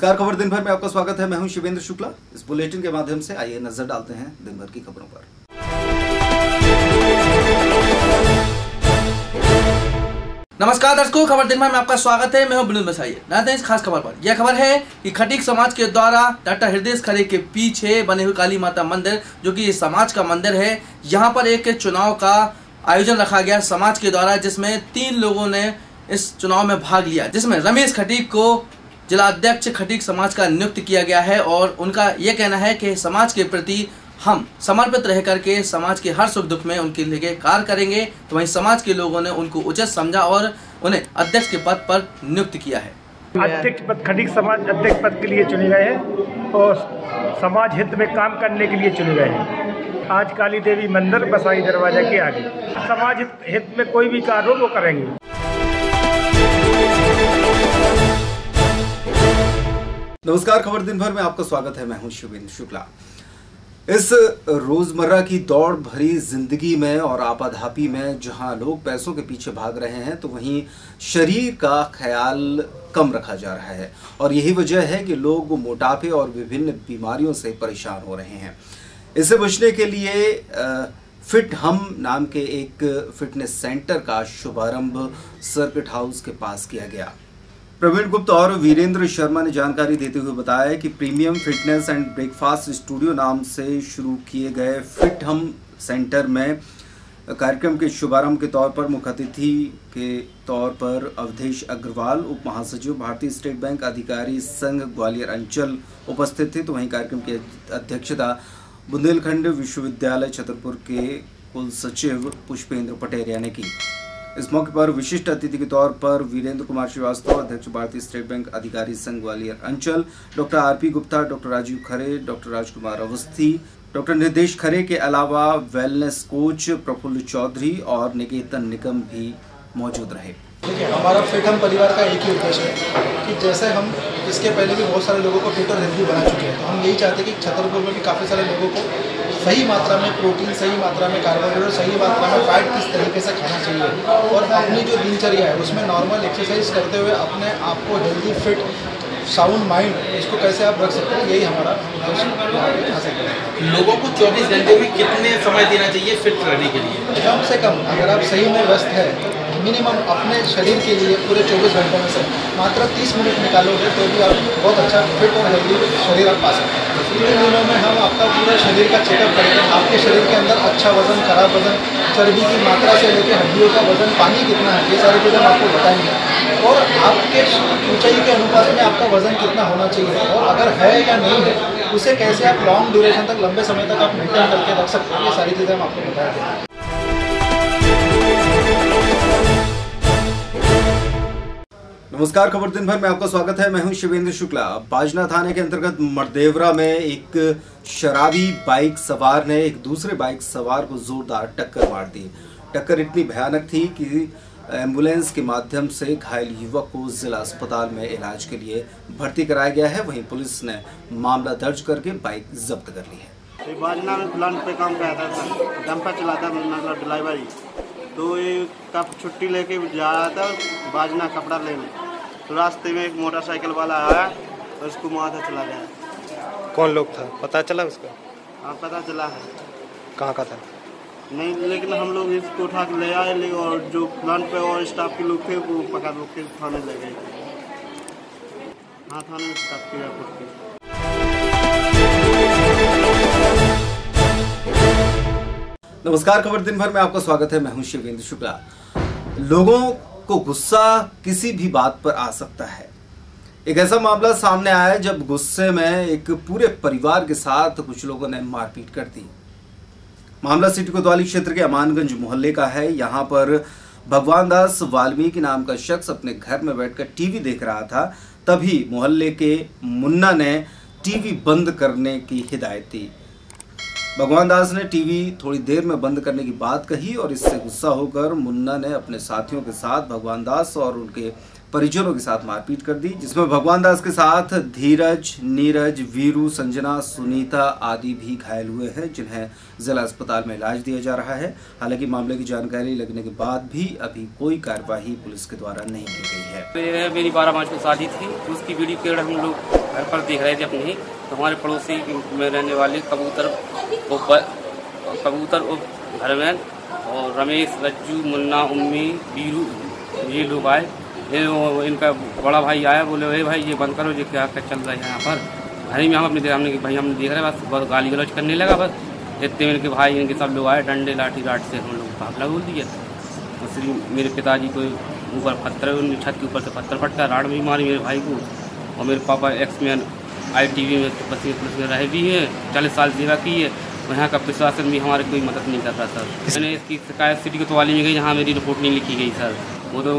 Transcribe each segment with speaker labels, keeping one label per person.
Speaker 1: नमस्कार, खबर दिन भर में आपका स्वागत है। मैं हूं शिवेंद्र शुक्ला। इस बुलेटिन के माध्यम से आइए नजर डालते हैं दिन भर की खबरों पर।
Speaker 2: नमस्कार दर्शकों, खबर दिन भर में आपका स्वागत है। मैं हूं विनोद मसाई। नजर हैं इस खास खबर पर। यह खबर है कि खटीक समाज के द्वारा डॉक्टर हृदय खरे के पीछे बने हुए काली माता मंदिर, जो कि इस समाज का मंदिर है, यहाँ पर एक चुनाव का आयोजन रखा गया समाज के द्वारा, जिसमें 3 लोगों ने इस चुनाव में भाग लिया, जिसमें रमेश खटीक को जिला अध्यक्ष खटीक समाज का नियुक्त किया गया है। और उनका यह कहना है कि समाज के प्रति हम समर्पित रह करके समाज के हर सुख दुख में उनके लिए कार्य करेंगे। तो वहीं समाज के लोगों ने उनको उचित समझा और उन्हें अध्यक्ष के पद पर नियुक्त किया है।
Speaker 3: अध्यक्ष पद खटीक समाज अध्यक्ष पद के लिए चुने गए हैं और समाज हित में काम करने के लिए चुने गए हैं। आज काली देवी मंदिर बसाई दरवाजा के आगे समाज हित में कोई भी कार्य हो वो करेंगे।
Speaker 1: नमस्कार, खबर दिन भर में आपका स्वागत है। मैं हूं शिवेंद्र शुक्ला। इस रोजमर्रा की दौड़ भरी जिंदगी में और आपाधापी में जहां लोग पैसों के पीछे भाग रहे हैं, तो वहीं शरीर का ख्याल कम रखा जा रहा है। और यही वजह है कि लोग मोटापे और विभिन्न बीमारियों से परेशान हो रहे हैं। इससे बचने के लिए फिट हम नाम के एक फिटनेस सेंटर का शुभारंभ सर्किट हाउस के पास किया गया। प्रवीण गुप्त और वीरेंद्र शर्मा ने जानकारी देते हुए बताया कि premium fitness and breakfast studio नाम से शुरू किए गए फिट हम सेंटर में कार्यक्रम के शुभारंभ के तौर पर मुख्य अतिथि के तौर पर अवधेश अग्रवाल, उप महासचिव भारतीय स्टेट बैंक अधिकारी संघ ग्वालियर अंचल उपस्थित थे। तो वहीं कार्यक्रम की अध्यक्षता बुंदेलखंड विश्वविद्यालय छतरपुर के कुल सचिव पुष्पेंद्र पटेरिया ने की। इस मौके पर विशिष्ट अतिथि के तौर पर वीरेंद्र कुमार श्रीवास्तव, अध्यक्ष भारतीय स्टेट बैंक अधिकारी संघ ग्वालियर अंचल, doctor RP Gupta, doctor Rajeev Khare, doctor Rajkumar Awasthi, doctor Nirdesh Khare के अलावा वेलनेस कोच प्रफुल्ल चौधरी और निकेतन निगम भी मौजूद रहे।
Speaker 4: देखिए, हमारा फिट हम परिवार का एक ही उद्देश्य है कि जैसे हम इसके पहले भी बहुत सारे लोगों को फिट और हेल्दी बना चुके हैं, तो हम यही चाहते हैं कि छतरपुर में भी काफ़ी सारे लोगों को सही मात्रा में प्रोटीन, सही मात्रा में कार्बोहाइड्रेट और सही मात्रा में फैट किस तरीके से खाना चाहिए, और अपनी जो दिनचर्या है उसमें नॉर्मल एक्सरसाइज करते हुए अपने आप को हेल्दी, फिट, साउंड माइंड, इसको कैसे आप रख सकते हैं, यही हमारा उद्देश्य हासिल है।
Speaker 5: लोगों को 24 घंटे में कितने समय देना चाहिए फिट रहने के लिए?
Speaker 4: कम से कम अगर आप सही में व्यस्त है, मिनिमम अपने शरीर के लिए पूरे 24 घंटों में से मात्र 30 मिनट निकालोगे तो भी आप बहुत अच्छा फिट और हेल्दी शरीर आप पा सकते हैं। 3 दिनों में हम आपका पूरा शरीर का चेकअप करेंगे। आपके शरीर के अंदर अच्छा वजन, खराब वजन, चर्बी की मात्रा से लेकर हड्डियों का वजन, पानी कितना है, ये सारी चीज़ें हम आपको बताएंगे। और आपके ऊंचाई के अनुपात में आपका वजन कितना होना चाहिए, और अगर है या नहीं है उसे कैसे आप लॉन्ग ड्यूरेशन तक, लंबे समय तक आप मेंटेन करके रख सकते हैं, ये सारी चीज़ें हम आपको बताएंगे।
Speaker 1: नमस्कार, खबर दिन भर में आपका स्वागत है। मैं हूं शिवेंद्र शुक्ला। बाजना थाने के अंतर्गत मरदेवरा में एक शराबी बाइक सवार ने एक दूसरे बाइक सवार को जोरदार टक्कर मार दी। टक्कर इतनी भयानक थी कि एम्बुलेंस के माध्यम से घायल युवक को जिला अस्पताल में इलाज के लिए भर्ती कराया गया है। वहीं पुलिस ने मामला दर्ज करके बाइक जब्त कर ली है।
Speaker 6: बाजना में प्लांट पे काम करता था, डंपर चलाता मतलब ड्राइवर ही। तो ये कब छुट्टी लेके जा रहा था बाजना कपड़ा लेने, तो रास्ते में एक मोटरसाइकिल वाला आया और उसको माथा चला गया।
Speaker 7: कौन लोग था पता चला उसका?
Speaker 6: हाँ, पता चला है।
Speaker 7: कहाँ का था?
Speaker 6: नहीं, लेकिन हम लोग इसको उठा के ले आए, और जो प्लांट पे और स्टाफ के लोग थे वो पकड़ के थाने ले गए। हाँ, थाने में स्टाफ किया कुछ।
Speaker 1: नमस्कार, खबर दिन भर में आपका स्वागत है। मैं हूं शिवेंद्र शुक्ला। लोगों को गुस्सा किसी भी बात पर आ सकता है। एक ऐसा मामला सामने आया जब गुस्से में एक पूरे परिवार के साथ कुछ लोगों ने मारपीट कर दी। मामला सिटी कोतवाली क्षेत्र के अमानगंज मोहल्ले का है। यहाँ पर भगवान दास वाल्मीकि नाम का शख्स अपने घर में बैठकर टीवी देख रहा था। तभी मोहल्ले के मुन्ना ने टीवी बंद करने की हिदायत दी। भगवान दास ने टीवी थोड़ी देर में बंद करने की बात कही और इससे गुस्सा होकर मुन्ना ने अपने साथियों के साथ भगवान दास और उनके परिजनों के साथ मारपीट कर दी, जिसमें भगवान दास के साथ धीरज, नीरज, वीरू, संजना, सुनीता आदि भी घायल हुए हैं, जिन्हें जिला अस्पताल में इलाज दिया जा रहा है। हालांकि मामले की जानकारी लगने के बाद भी अभी कोई कार्यवाही पुलिस के द्वारा नहीं की गई है।
Speaker 8: मेरी 12 मार्च को शादी थी, उसकी वीडियो क्लिप हम लोग घर पर देख रहे थे अपने ही, तो हमारे पड़ोसी में रहने वाले कबूतर धर्मेंद्र और रमेश, रज्जू, मुन्ना, उम्मी, बीरू, ये लोग आए। इनका बड़ा भाई आया, बोले अरे भाई ये बंद करो, ये क्या चल रहा है यहाँ पर। घर ही में हम देख रहे बस बहुत गाली गलौज करने लगा। बस इतने में इनके भाई इनके सब लोग आए, डंडे लाठी राट से हम लोग भागला बोल दिया। तो मेरे पिताजी को ऊपर पत्थर, छत के ऊपर से पत्थर फटका, राड भी मारी मेरे भाई को। और मेरे पापा एक्समैन ITV में पुलिस में रहे भी हैं, 40 साल सेवा की है। यहाँ का प्रशासन भी हमारे कोई मदद नहीं कर रहा सर। मैंने इसकी शिकायत सिटी कोतवाली में गई, जहाँ मेरी रिपोर्ट नहीं लिखी गई सर। वो तो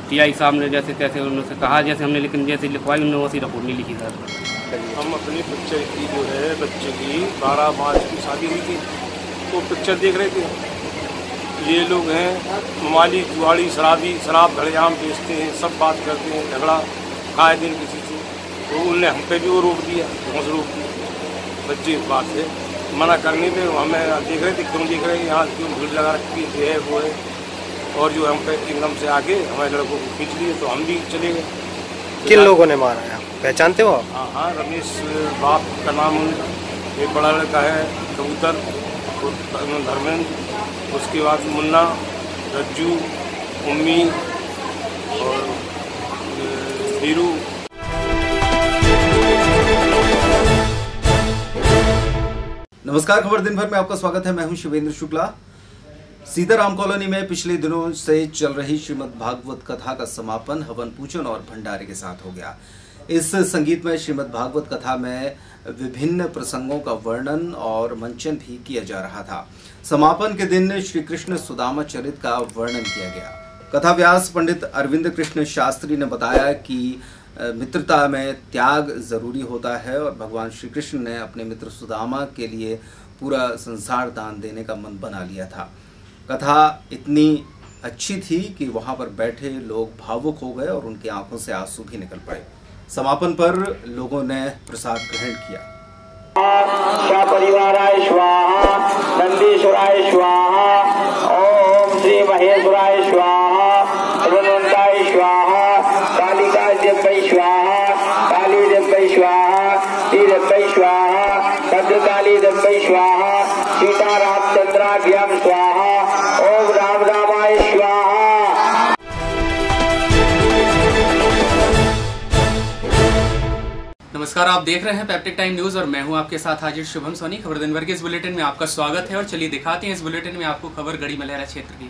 Speaker 8: TI साहब ने जैसे तैसे उन्होंने कहा जैसे हमने, लेकिन जैसे लिखवाई उन्होंने वैसी रिपोर्ट नहीं लिखी सर।
Speaker 9: हम अपनी पिक्चर की जो है बच्चे की 12 मार्च की शादी हुई थी, तो पिक्चर देख रहे थे। ये लोग हैं माली, जुआड़ी, शराबी, शराब घड़ियाम बेचते हैं, सब बात करते हैं, झगड़ा आए दिन किसी से। तो उनने हम पे भी वो रोक दिया, हमसे रोक दिया। बच्चे इस बात से मना करने पे हमें देख रहे थे, क्यों देख रहे हैं, यहाँ क्यों भीड़ लगा रखी है वो है। और जो हम पे एकदम से आगे हमारे लड़कों को खींच लिए, तो हम भी चले गए।
Speaker 7: किन लोगों ने मारा है, पहचानते हो आप?
Speaker 9: हाँ, रमेश बाप का नाम, एक बड़ा लड़का है कबूतर, धर्मेंद्र, उसके बाद मुन्ना, रज्जू, उम्मी और बीरू।
Speaker 1: नमस्कार, खबर दिन भर में आपका स्वागत है। मैं हूं शिवेंद्र शुक्ला। सीताराम कॉलोनी में पिछले दिनों से चल रही श्रीमद् भागवत कथा का समापन हवन पूजन और भंडारे के साथ हो गया। इस संगीतमय श्रीमद् भागवत कथा में विभिन्न प्रसंगों का वर्णन और मंचन भी किया जा रहा था। समापन के दिन श्री कृष्ण सुदामा चरित का वर्णन किया गया। कथा व्यास पंडित अरविंद कृष्ण शास्त्री ने बताया कि मित्रता में त्याग जरूरी होता है और भगवान श्री कृष्ण ने अपने मित्र सुदामा के लिए पूरा संसार दान देने का मन बना लिया था। कथा इतनी अच्छी थी कि वहां पर बैठे लोग भावुक हो गए और उनकी आंखों से आंसू भी निकल पड़े। समापन पर लोगों ने प्रसाद ग्रहण किया।
Speaker 10: परिवाराय स्वाहा, नंदीश्वराय स्वाहा, ओम श्री महेश्वराय स्वाहा, हनुमंताय स्वाहा, कालिका देव्यै स्वाहा, काली देव्यै स्वाहा, श्री देव्यै स्वाहा, भद्रकाली देव्यै स्वाहा, सीता रामचंद्राभ्याम स्वाहा, ओम राम रामाय स्वाहा।
Speaker 11: नमस्कार, आप देख रहे हैं पैप्टिक टाइम न्यूज और मैं हूं आपके साथ हाजिर शुभम सोनी। खबर दिन भर के इस बुलेटिन में आपका स्वागत है और चलिए दिखाते हैं इस बुलेटिन में आपको खबर गढ़ी मलहरा क्षेत्र की।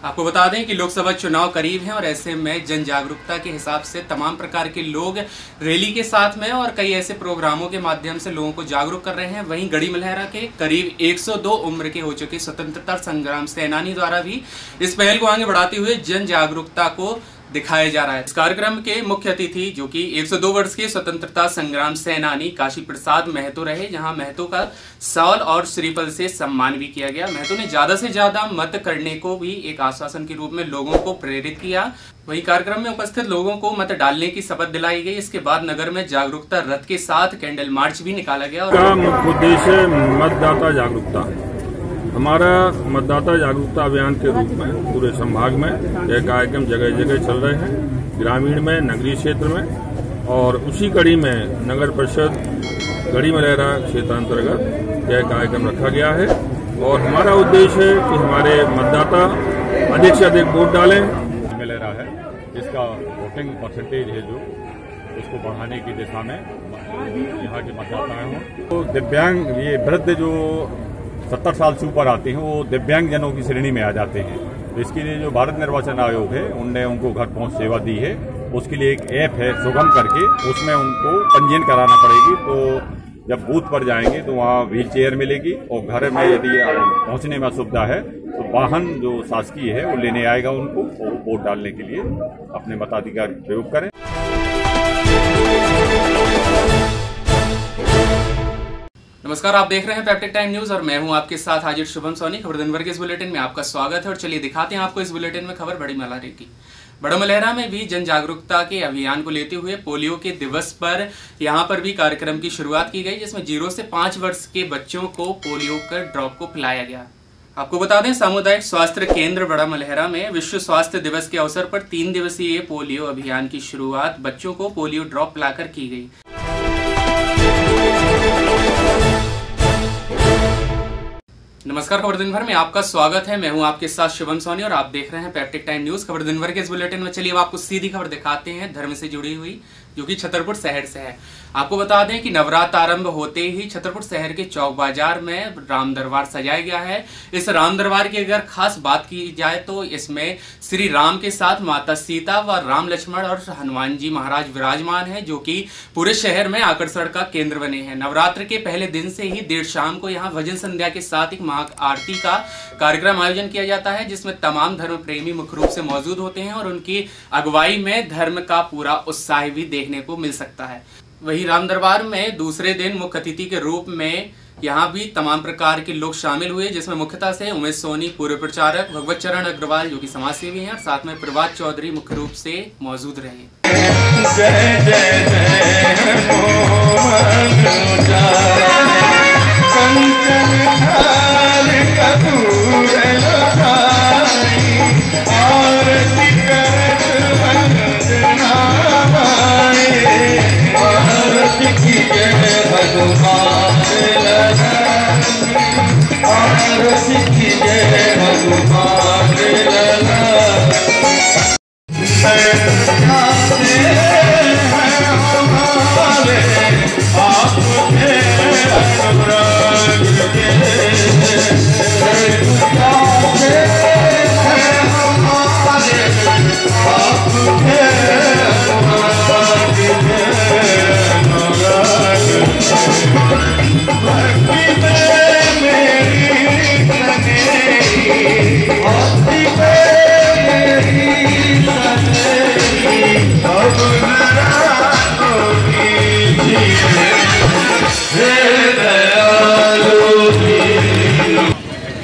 Speaker 11: आपको बता दें कि लोकसभा चुनाव करीब हैं और ऐसे में जन जागरूकता के हिसाब से तमाम प्रकार के लोग रैली के साथ में और कई ऐसे प्रोग्रामों के माध्यम से लोगों को जागरूक कर रहे हैं। वहीं गढ़ी मलहरा के करीब 102 उम्र के हो चुके स्वतंत्रता संग्राम सेनानी द्वारा भी इस पहल को आगे बढ़ाते हुए जन जागरूकता को दिखाया जा रहा है। इस कार्यक्रम के मुख्य अतिथि जो कि 102 वर्ष के स्वतंत्रता संग्राम सेनानी काशी प्रसाद महतो रहे, जहां महतो का शॉल और श्रीफल से सम्मान भी किया गया। महतो ने ज्यादा से ज्यादा मत करने को भी एक आश्वासन के रूप में लोगों को प्रेरित किया। वहीं कार्यक्रम में उपस्थित लोगों को मत डालने की शपथ दिलाई गई। इसके बाद नगर में जागरूकता रथ के साथ कैंडल मार्च भी निकाला गया।
Speaker 12: मुख्य उद्देश्य मतदाता जागरूकता। हमारा मतदाता जागरूकता अभियान के रूप में पूरे संभाग में यह कार्यक्रम जगह जगह चल रहे हैं, ग्रामीण में, नगरीय क्षेत्र में, और उसी कड़ी में नगर परिषद गढ़ी मलहरा क्षेत्रांतर्गत यह कार्यक्रम रखा गया है। और हमारा उद्देश्य है कि हमारे मतदाता अधिक से अधिक वोट डालें।
Speaker 13: मलहरा है, इसका वोटिंग परसेंटेज है जो उसको बढ़ाने की दिशा में यहाँ के मतदाता हों। तो दिव्यांग, ये वृद्ध जो 70 साल से ऊपर आते हैं वो दिव्यांग जनों की श्रेणी में आ जाते हैं। तो इसके लिए जो भारत निर्वाचन आयोग है उनने उनको घर पहुंच सेवा दी है। उसके लिए एक ऐप है सुगम करके, उसमें उनको पंजीयन कराना पड़ेगी। तो जब बूथ पर जाएंगे तो वहाँ व्हील चेयर मिलेगी और घर में यदि पहुंचने में असुविधा है तो वाहन जो शासकीय है वो लेने आएगा उनको, और वोट डालने के लिए अपने मताधिकार प्रयोग करें।
Speaker 11: नमस्कार, आप देख रहे हैं पैप्टिक टाइम न्यूज और मैं हूं आपके साथ हाजिर शुभम सोनी। खबर दिन भर के इस बुलेटिन में आपका स्वागत है और चलिए दिखाते हैं आपको इस बुलेटिन में खबर बड़ी मलहरा की। बड़ा मलहरा में भी जन जागरूकता के अभियान को लेते हुए पोलियो के दिवस पर यहां पर भी कार्यक्रम की शुरुआत की गई, जिसमें 0 से 5 वर्ष के बच्चों को पोलियो का ड्रॉप को पिलाया गया। आपको बता दें, सामुदायिक स्वास्थ्य केंद्र बड़ा मलहरा में विश्व स्वास्थ्य दिवस के अवसर पर 3 दिवसीय पोलियो अभियान की शुरुआत बच्चों को पोलियो ड्रॉप पिलाकर की गई। नमस्कार, खबर दिन भर में आपका स्वागत है। मैं हूं आपके साथ शुभम सोनी और आप देख रहे हैं पैप्टिक टाइम न्यूज। खबर दिन भर के इस बुलेटिन में चलिए अब आपको सीधी खबर दिखाते हैं धर्म से जुड़ी हुई, जो कि छतरपुर शहर से है। आपको बता दें कि नवरात्र आरंभ होते ही छतरपुर शहर के चौक बाजार में राम दरबार सजाया गया है। इस राम दरबार की अगर खास बात की जाए तो इसमें श्री राम के साथ माता सीता व राम लक्ष्मण और हनुमान जी महाराज विराजमान हैं, जो कि पूरे शहर में आकर्षण का केंद्र बने हैं। नवरात्र के पहले दिन से ही देर शाम को यहाँ भजन संध्या के साथ एक महा आरती का कार्यक्रम आयोजन किया जाता है, जिसमें तमाम धर्म प्रेमी मुख्य रूप से मौजूद होते हैं और उनकी अगुवाई में धर्म का पूरा उत्साह भी देखने को मिल सकता है। वहीं राम दरबार में दूसरे दिन मुख्य अतिथि के रूप में यहाँ भी तमाम प्रकार के लोग शामिल हुए, जिसमें मुख्यतः से उमेश सोनी पूर्व प्रचारक, भगवत चरण अग्रवाल जो कि समाजसेवी हैं, और साथ में प्रभात चौधरी मुख्य रूप से मौजूद रहे।
Speaker 14: जय जय जय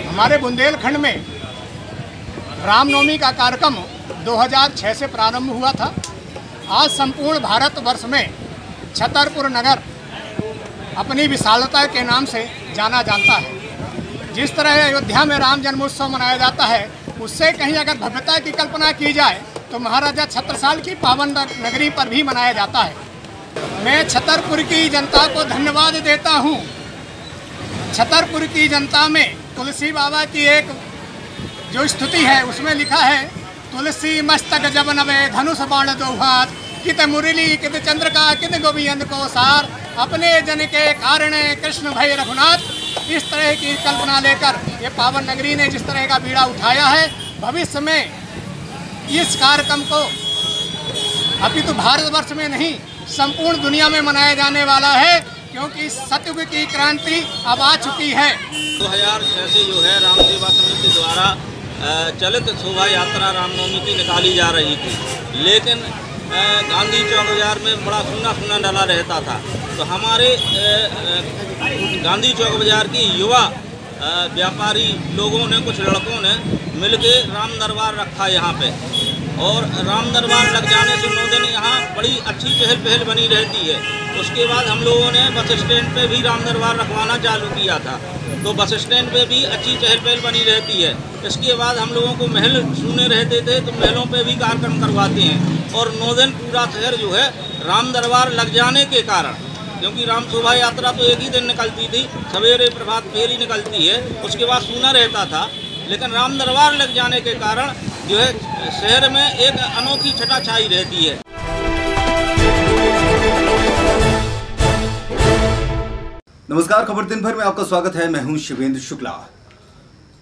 Speaker 15: हमारे बुंदेलखंड में रामनवमी का कार्यक्रम 2006 से प्रारंभ हुआ था। आज संपूर्ण भारतवर्ष में छतरपुर नगर अपनी विशालता के नाम से जाना जाता है। जिस तरह अयोध्या में राम जन्मोत्सव मनाया जाता है, उससे कहीं अगर भव्यता की कल्पना की जाए तो महाराजा छत्रसाल की पावन नगरी पर भी मनाया जाता है। मैं छतरपुर की जनता को धन्यवाद देता हूँ। छतरपुर की जनता में तुलसी बाबा की एक जो स्तुति है उसमें लिखा है, तुलसी मस्तक जब नवे धनुष बाण दो हाथ, कित मुरली कित चंद्रका कित गोविंद को सार, अपने जन के कारण कृष्ण भय रघुनाथ। इस तरह की कल्पना लेकर ये पावन नगरी ने जिस तरह का बीड़ा उठाया है, भविष्य में इस कार्यक्रम को अभी तो भारतवर्ष में नहीं संपूर्ण दुनिया में मनाया जाने वाला है, क्योंकि सतयुग की क्रांति अब आ चुकी है।
Speaker 5: 2006 से जो है राम सेवा समिति द्वारा चलित शोभा यात्रा रामनवमी की निकाली जा रही थी, लेकिन गांधी चौक बाजार में बड़ा सुना सुना डला रहता था। तो हमारे गांधी चौक बाजार की युवा व्यापारी लोगों ने, कुछ लड़कों ने मिलके राम दरबार रखा यहाँ पे, और राम दरबार लग जाने से 9 दिन यहाँ बड़ी अच्छी चहल पहल बनी रहती है। उसके बाद हम लोगों ने बस स्टैंड पे भी राम दरबार रखवाना चालू किया था, तो बस स्टैंड पे भी अच्छी चहल पहल बनी रहती है। इसके बाद हम लोगों को महल सुने रहते थे, तो महलों पे भी कार्यक्रम करवाते हैं। और 9 दिन पूरा शहर जो है राम दरबार लग जाने के कारण, क्योंकि राम शोभा यात्रा तो एक ही दिन निकलती थी, सवेरे प्रभात फेर ही निकलती है, उसके बाद सूना रहता था, लेकिन राम दरबार लग जाने के कारण जो है शहर में एक अनोखी छटा छाई रहती है।
Speaker 1: नमस्कार, खबर दिन भर में आपका स्वागत है। मैं हूं शिवेंद्र शुक्ला।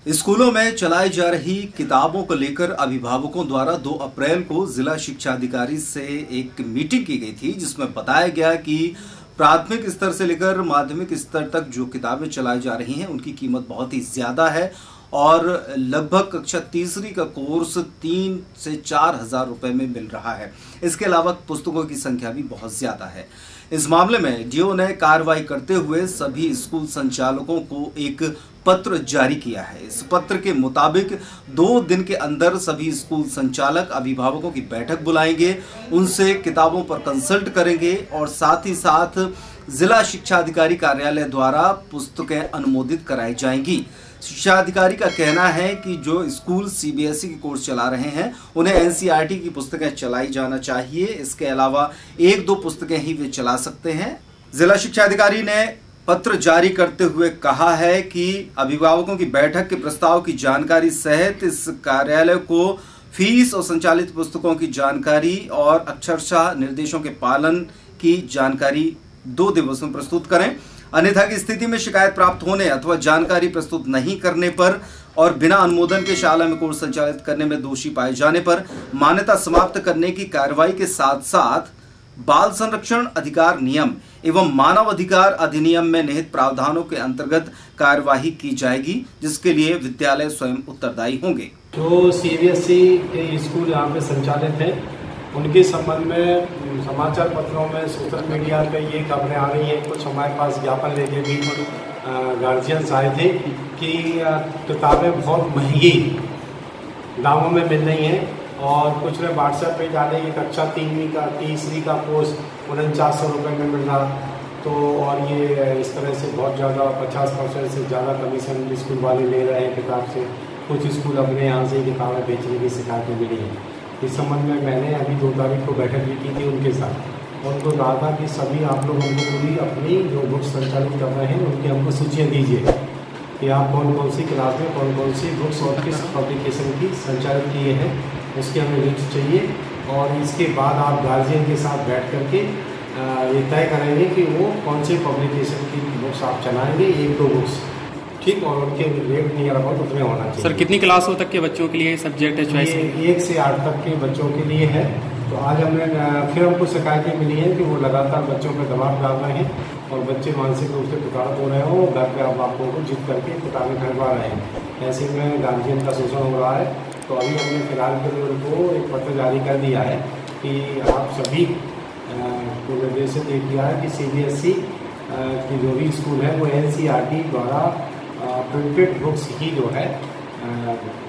Speaker 1: स्कूलों में चलाई जा रही किताबों को लेकर अभिभावकों द्वारा 2 अप्रैल को जिला शिक्षा अधिकारी से एक मीटिंग की गई थी, जिसमें बताया गया कि प्राथमिक स्तर से लेकर माध्यमिक स्तर तक जो किताबें चलाई जा रही हैं उनकी कीमत बहुत ही ज्यादा है और लगभग कक्षा तीसरी का कोर्स 3 से 4 हजार रुपए में मिल रहा है। इसके अलावा पुस्तकों की संख्या भी बहुत ज्यादा है। इस मामले में डीओ ने कार्रवाई करते हुए सभी स्कूल संचालकों को एक पत्र जारी किया है। इस पत्र के मुताबिक 2 दिन के अंदर सभी स्कूल संचालक अभिभावकों की बैठक बुलाएंगे, उनसे किताबों पर कंसल्ट करेंगे और साथ ही साथ जिला शिक्षा अधिकारी कार्यालय द्वारा पुस्तकें अनुमोदित कराई जाएंगी। शिक्षा अधिकारी का कहना है कि जो स्कूल सीबीएसई की कोर्स चला रहे हैं उन्हें एनसीईआरटी की पुस्तकें चलाई जाना चाहिए। इसके अलावा 1-2 पुस्तकें ही वे चला सकते हैं। जिला शिक्षा अधिकारी ने पत्र जारी करते हुए कहा है कि अभिभावकों की बैठक के प्रस्ताव की जानकारी सहित इस कार्यालय को फीस और संचालित पुस्तकों की जानकारी और अक्षरशः निर्देशों के पालन की जानकारी 2 दिवसों में प्रस्तुत करें। अन्यथा की स्थिति में शिकायत प्राप्त होने अथवा जानकारी प्रस्तुत नहीं करने पर और बिना अनुमोदन के शाला में कोर्स संचालित करने में दोषी पाए जाने पर मान्यता समाप्त करने की कार्रवाई के साथ साथ बाल संरक्षण अधिकार नियम एवं मानव अधिकार अधिनियम में निहित प्रावधानों के अंतर्गत कार्यवाही की जाएगी, जिसके लिए विद्यालय स्वयं उत्तरदायी होंगे।
Speaker 16: जो सीबीएसई के स्कूल यहाँ पे संचालित हैं, उनके संबंध में समाचार पत्रों में, सोशल मीडिया पे ये खबरें आ रही हैं। कुछ हमारे पास ज्ञापन लेके भी गार्जियंस आए थे कि किताबें बहुत महंगी दामों में मिल रही हैं और कुछ ने व्हाट्सएप पे डाले कि कक्षा 3वीं का तीसरी का कोर्स 4900 रुपये में मिल रहा। तो और ये इस तरह से बहुत ज़्यादा 50% से ज़्यादा कमीशन स्कूल वाले ले रहे हैं किताब से। कुछ स्कूल अपने यहाँ से किताबें बेचने की शिकायतें मिली हैं। इस संबंध में मैंने अभी 2 तारीख को बैठक भी की थी उनके साथ। उनको कहा था कि सभी आप लोग हमको पूरी अपनी जो बुक्स संचालित कर रहे हैं उनकी हमको सूचियाँ दीजिए कि आप कौन कौन सी क्लास में कौन कौन सी बुक्स और किस पब्लिकेशन की संचालित किए हैं, उसकी हमें लिस्ट चाहिए। और इसके बाद आप गार्जियन के साथ बैठ करके ये तय करेंगे कि वो कौन से पब्लिकेशन की बुक्स आप चलाएंगे, 1-2 बुक्स, ठीक, और उनके रेट नियर अबाउट उतने होना चाहिए।
Speaker 11: सर कितनी क्लासों तक के बच्चों के लिए सब्जेक्ट है चॉइस?
Speaker 16: 1 से 8 तक के बच्चों के लिए है। तो आज हमने फिर हमको शिकायतें मिली हैं कि वो लगातार बच्चों पर दबाव डाल रहे हैं और बच्चे मानसिक रूप से प्रताड़ित हो रहे हो, घर पे आप आपको को जिद करके किताबें खरीदवा रहे हैं। ऐसे में गार्जियन का शोषण हो रहा है। तो अभी हमने फिलहाल के लिए उनको एक पत्र जारी कर दिया है कि आप सभी को निर्देशित किया है कि सीबीएसई की जो भी स्कूल है वो एनसीईआरटी द्वारा प्रिंटेड बुक्स ही जो है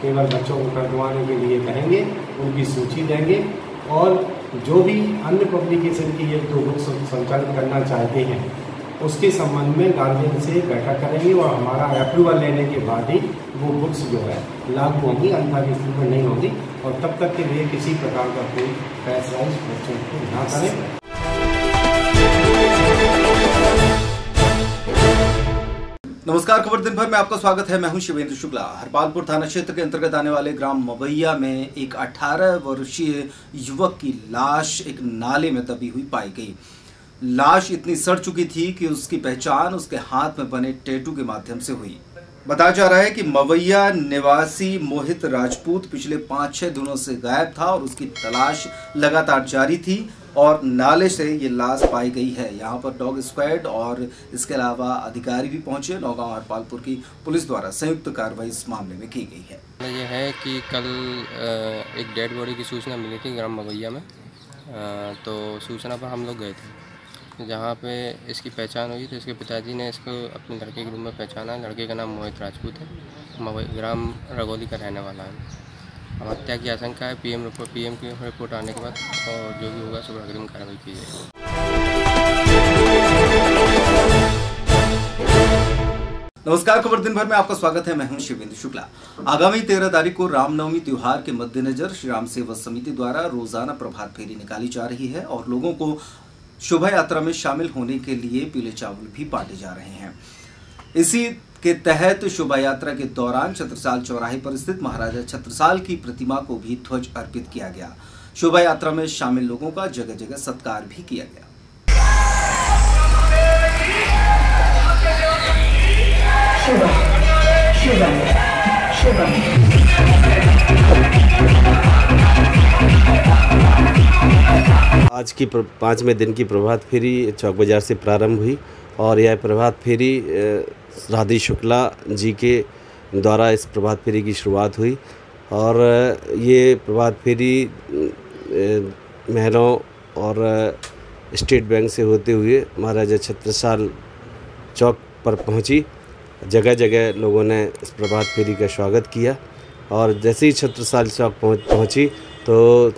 Speaker 16: केवल बच्चों को खरीदवाने के लिए कहेंगे, उनकी सूची देंगे और जो भी अन्य पब्लिकेशन की ये 2 बुक्स संचालित करना चाहते हैं उसके संबंध में गार्जियन से बैठक करेंगे और हमारा अप्रूवल लेने के बाद ही वो बुक्स जो है लागू होंगी, अन्यथा की स्थिति में नहीं होगी। और तब तक के लिए किसी प्रकार का कोई फैसला इस बच्चों को ना करें।
Speaker 1: नमस्कार, खबर दिन भर में आपका स्वागत है। मैं हूं शिवेंद्र शुक्ला। हरपालपुर थाना क्षेत्र के अंतर्गत आने वाले ग्राम मवैया में एक 18 वर्षीय युवक की लाश एक नाले में दबी हुई पाई गई। लाश इतनी सड़ चुकी थी कि उसकी पहचान उसके हाथ में बने टैटू के माध्यम से हुई। बताया जा रहा है कि मवैया निवासी मोहित राजपूत पिछले 5-6 दिनों से गायब था और उसकी तलाश लगातार जारी थी और नाले से ये लाश पाई गई है। यहाँ पर डॉग स्क्वाड और इसके अलावा अधिकारी भी पहुंचे। नौगांव हरपालपुर की पुलिस द्वारा संयुक्त कार्रवाई इस मामले में की गई है।
Speaker 17: ये है कि कल एक डेड बॉडी की सूचना मिली थी ग्राम मवैया में। तो सूचना पर हम लोग गए थे। जहाँ पे इसकी पहचान हुई तो इसके पिताजी ने इसको अपने लड़के के रूप में पहचाना। लड़के का नाम मोहित राजपूत है, ग्राम रगौली का रहने वाला है। हत्या की आशंका है। पीएम की रिपोर्ट आने के बाद और जो भी होगा सब अग्रिम कार्रवाई की जाएगी।
Speaker 1: नमस्कार, खबर दिन भर में आपका स्वागत है। मैं हूं शिवेंद्र शुक्ला। आगामी 13 तारीख को रामनवमी त्योहार के मद्देनजर श्री राम सेवा समिति द्वारा रोजाना प्रभात फेरी निकाली जा रही है और लोगों को शोभा यात्रा में शामिल होने के लिए पीले चावल भी बांटे जा रहे हैं। इसी के तहत शोभा यात्रा के दौरान छत्रसाल चौराहे पर स्थित महाराजा छत्रसाल की प्रतिमा को भी ध्वज अर्पित किया गया। शोभा यात्रा में शामिल लोगों का जगह जगह सत्कार भी किया गया।
Speaker 18: आज की 5वें दिन की प्रभात फेरी चौक बाजार से प्रारंभ हुई और यह प्रभात फेरी राधे शुक्ला जी के द्वारा इस प्रभात फेरी की शुरुआत हुई और ये प्रभात फेरी महलों और स्टेट बैंक से होते हुए महाराजा छत्रसाल चौक पर पहुंची। जगह जगह लोगों ने इस प्रभात फेरी का स्वागत किया और जैसे ही छत्रसाल चौक पहुंची तो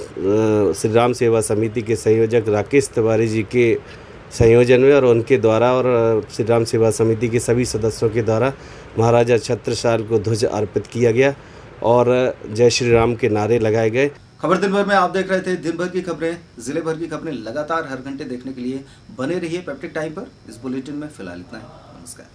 Speaker 18: श्री राम सेवा समिति के संयोजक राकेश तिवारी जी के संयोजन में और उनके द्वारा और श्री राम सेवा समिति के सभी सदस्यों के द्वारा महाराजा छत्रसाल को ध्वज अर्पित किया गया और जय श्री राम के नारे लगाए गए।
Speaker 1: खबर दिन भर में आप देख रहे थे। दिन भर की खबरें, जिले भर की खबरें लगातार हर घंटे देखने के लिए बने रहिए पेप्टिक टाइम पर। इस बुलेटिन में फिलहाल इतना है। नमस्कार।